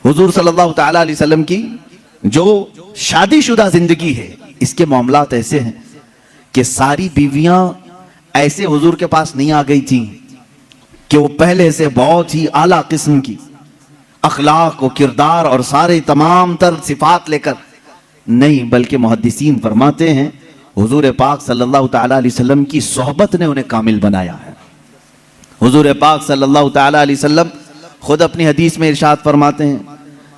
حضور صلی اللہ تعالیٰ علیہ وسلم کی جو شادی شدہ زندگی ہے، اس کے معاملات ایسے ہیں کہ ساری بیویاں ایسے حضور کے پاس نہیں آ گئی تھیں کہ وہ پہلے سے بہت ہی اعلیٰ قسم کی اخلاق و کردار اور سارے تمام تر صفات لے کر نہیں، بلکہ محدثین فرماتے ہیں حضور پاک صلی اللہ تعالیٰ علیہ وسلم کی صحبت نے انہیں کامل بنایا ہے۔ حضور پاک صلی اللہ تعالیٰ علیہ وسلم خود اپنی حدیث میں ارشاد فرماتے ہیں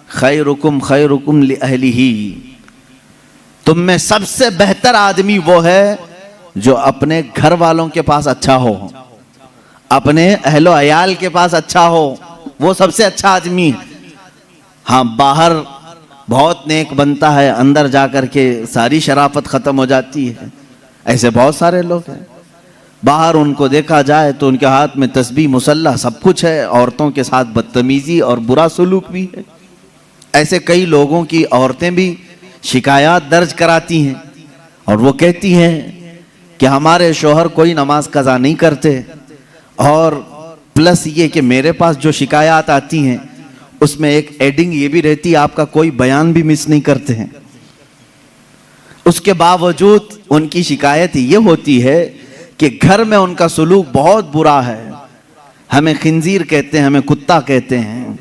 خیرکم خیرکم لأہلہ، تم میں سب سے بہتر آدمی وہ ہے جو اپنے گھر والوں کے پاس اچھا ہو، اپنے اہل و عیال کے پاس اچھا ہو، وہ سب سے اچھا آدمی ہے۔ ہاں باہر بہت نیک بنتا ہے، اندر جا کر کے ساری شرافت ختم ہو جاتی ہے، ایسے بہت سارے لوگ ہیں۔ باہر ان کو دیکھا جائے تو ان کے ہاتھ میں تسبیح مسلح سب کچھ ہے، عورتوں کے ساتھ بدتمیزی اور برا سلوک بھی ہے۔ ایسے کئی لوگوں کی عورتیں بھی شکایات درج کراتی ہیں اور وہ کہتی ہیں کہ ہمارے شوہر کوئی نماز قضا نہیں کرتے، اور پلس یہ کہ میرے پاس جو شکایات آتی ہیں اس میں ایک ایڈنگ یہ بھی رہتی ہے آپ کا کوئی بیان بھی مس نہیں کرتے ہیں۔ اس کے باوجود ان کی شکایت یہ ہوتی ہے کہ گھر میں ان کا سلوک بہت برا ہے، ہمیں خنزیر کہتے ہیں، ہمیں کتا کہتے ہیں۔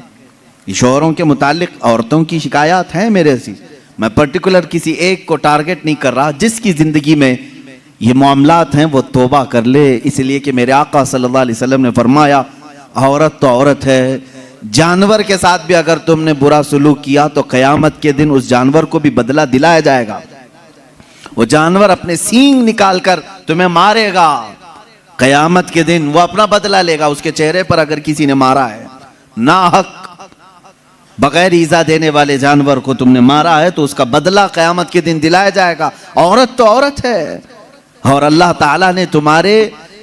شوہروں کے متعلق عورتوں کی شکایات ہیں میرے سے، میں پرٹیکولر کسی ایک کو ٹارگٹ نہیں کر رہا، جس کی زندگی میں یہ معاملات ہیں وہ توبہ کر لے، اس لیے کہ میرے آقا صلی اللہ علیہ وسلم نے فرمایا عورت تو عورت ہے، جانور کے ساتھ بھی اگر تم نے برا سلوک کیا تو قیامت کے دن اس جانور کو بھی بدلہ دلایا جائے گا، وہ جانور اپنے سینگ نکال کر تمہیں مارے گا، قیامت کے دن وہ اپنا بدلہ لے گا۔ اس کے چہرے پر اگر کسی نے مارا ہے ناحق بغیر ایذا دینے والے جانور کو تم نے مارا ہے تو اس کا بدلہ قیامت کے دن دلایا جائے گا۔ عورت تو عورت ہے، اور اللہ تعالیٰ نے تمہارے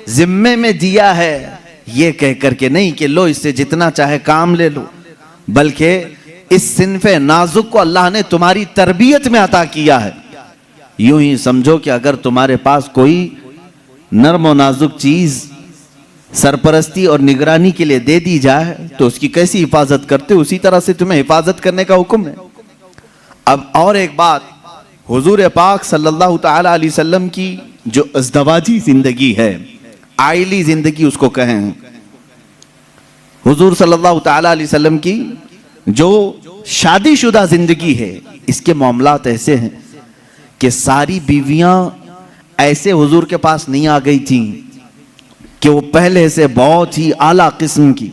ذمے میں دیا ہے یہ کہہ کر کے نہیں کہ لو اس سے جتنا چاہے کام لے لو، بلکہ اس صنف نازک کو اللہ نے تمہاری تربیت میں عطا کیا ہے۔ یوں ہی سمجھو کہ اگر تمہارے پاس کوئی نرم و نازک چیز سرپرستی اور نگرانی کے لیے دے دی جائے تو اس کی کیسی حفاظت کرتے، اسی طرح سے تمہیں حفاظت کرنے کا حکم ہے۔ اب اور ایک بات، حضور پاک صلی اللہ تعالی علیہ وسلم کی جو ازدواجی زندگی ہے، آئلی زندگی اس کو کہیں، حضور صلی اللہ تعالی علیہ وسلم کی جو شادی شدہ زندگی ہے، اس کے معاملات ایسے ہیں کہ ساری بیویاں ایسے حضور کے پاس نہیں آ گئی تھیں کہ وہ پہلے سے بہت ہی اعلیٰ قسم کی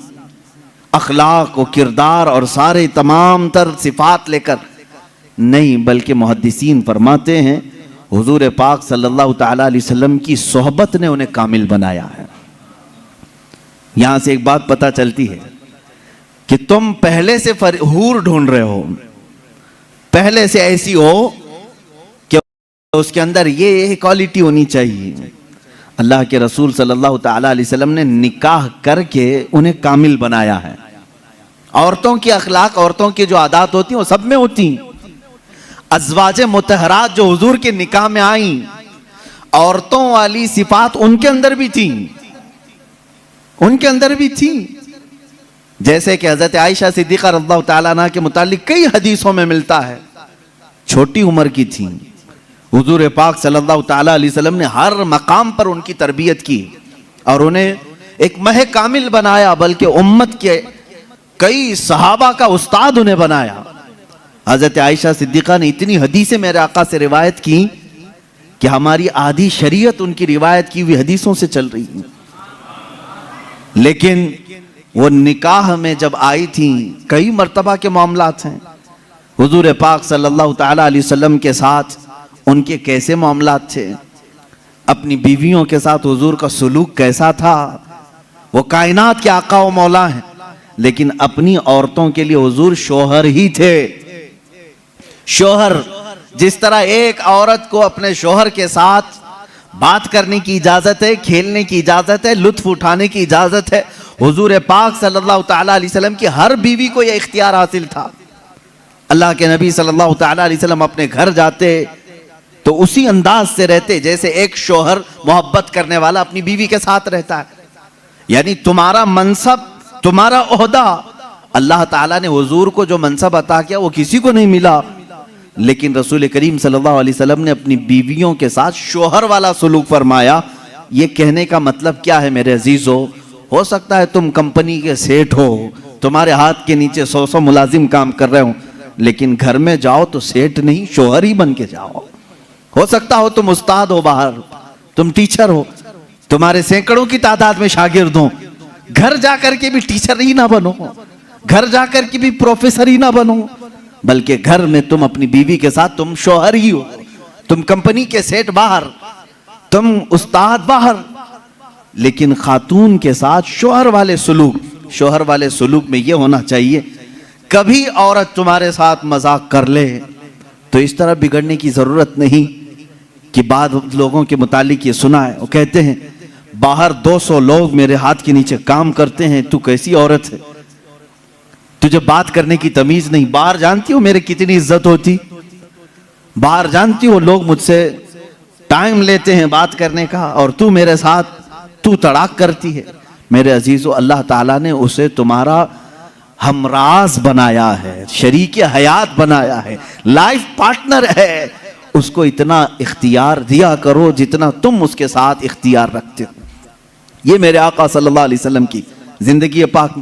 اخلاق و کردار اور سارے تمام تر صفات لے کر نہیں، بلکہ محدثین فرماتے ہیں حضور پاک صلی اللہ تعالیٰ علیہ وسلم کی صحبت نے انہیں کامل بنایا ہے۔ یہاں سے ایک بات پتہ چلتی ہے کہ تم پہلے سے حور ڈھونڈ رہے ہو، پہلے سے ایسی ہو کہ اس کے اندر یہ کوالٹی ہونی چاہیے۔ اللہ کے رسول صلی اللہ تعالیٰ علیہ وسلم نے نکاح کر کے انہیں کامل بنایا ہے۔ عورتوں کی اخلاق، عورتوں کی جو عادات ہوتی ہیں وہ سب میں ہوتی ہیں۔ ازواج مطہرات جو حضور کے نکاح میں آئیں، عورتوں والی صفات ان کے اندر بھی تھیں، ان کے اندر بھی تھیں، جیسے کہ حضرت عائشہ صدیقہ رضی اللہ تعالیٰ عنہ کے متعلق کئی حدیثوں میں ملتا ہے، چھوٹی عمر کی تھیں، حضور پاک صلی اللہ تعالیٰ علیہ وسلم نے ہر مقام پر ان کی تربیت کی اور انہیں ایک مہ کامل بنایا، بلکہ امت کے کئی صحابہ کا استاد انہیں بنایا۔ حضرت عائشہ صدیقہ نے اتنی حدیثیں میرے آقا سے روایت کی کہ ہماری آدھی شریعت ان کی روایت کی ہوئی حدیثوں سے چل رہی ہے۔ لیکن وہ نکاح میں جب آئی تھیں، کئی مرتبہ کے معاملات ہیں، حضور پاک صلی اللہ تعالیٰ علیہ وسلم کے ساتھ ان کے کیسے معاملات تھے، اپنی بیویوں کے ساتھ حضور کا سلوک کیسا تھا۔ وہ کائنات کے آقا و مولا ہیں، لیکن اپنی عورتوں کے لیے حضور شوہر ہی تھے۔ شوہر، جس طرح ایک عورت کو اپنے شوہر کے ساتھ بات کرنے کی اجازت ہے، کھیلنے کی اجازت ہے، لطف اٹھانے کی اجازت ہے، حضور پاک صلی اللہ تعالیٰ علیہ وسلم کی ہر بیوی کو یہ اختیار حاصل تھا۔ اللہ کے نبی صلی اللہ تعالیٰ علیہ وسلم اپنے گھر جاتے تو اسی انداز سے رہتے جیسے ایک شوہر محبت کرنے والا اپنی بیوی کے ساتھ رہتا ہے۔ یعنی تمہارا منصب، تمہارا عہدہ اللہ تعالیٰ نے حضور کو جو منصب عطا کیا وہ کسی کو نہیں ملا، لیکن رسول کریم صلی اللہ علیہ وسلم نے اپنی بیویوں کے ساتھ شوہر والا سلوک فرمایا۔ یہ کہنے کا مطلب کیا ہے میرے عزیزو؟ ہو سکتا ہے تم کمپنی کے سیٹ ہو، تمہارے ہاتھ کے نیچے 100 ملازم کام کر رہے ہوں، لیکن گھر میں جاؤ تو سیٹ نہیں، شوہر ہی بن کے جاؤ۔ ہو سکتا ہو تم استاد ہو باہر، تم ٹیچر ہو، تمہارے سینکڑوں کی تعداد میں شاگرد ہوں، گھر جا کر کے بھی ٹیچر ہی نہ بنو، گھر جا کر کے بھی پروفیسر ہی نہ بنو، بلکہ گھر میں تم اپنی بیوی کے ساتھ تم شوہر ہی ہو، تم کمپنی کے سیٹ باہر، تم استاد باہر، لیکن خاتون کے ساتھ شوہر والے سلوک میں یہ ہونا چاہیے، کبھی عورت تمہارے ساتھ مذاق کر لے تو اس طرح بگڑنے کی ضرورت نہیں کہ بعض لوگوں کے متعلق یہ سنا ہے، وہ کہتے ہیں باہر 200 لوگ میرے ہاتھ کے نیچے کام کرتے ہیں، تو کیسی عورت ہے، تجھے بات کرنے کی تمیز نہیں، باہر جانتی ہو میرے کتنی عزت ہوتی، باہر جانتی ہو لوگ مجھ سے ٹائم لیتے ہیں بات کرنے کا، اور تو میرے ساتھ تو تڑاک کرتی ہے۔ میرے عزیزو، اللہ تعالیٰ نے اسے تمہارا ہمراز بنایا ہے، شریک حیات بنایا ہے، لائف پارٹنر ہے، اس کو اتنا اختیار دیا کرو جتنا تم اس کے ساتھ اختیار رکھتے ہو۔ یہ میرے آقا صلی اللہ علیہ وسلم کی زندگی پاک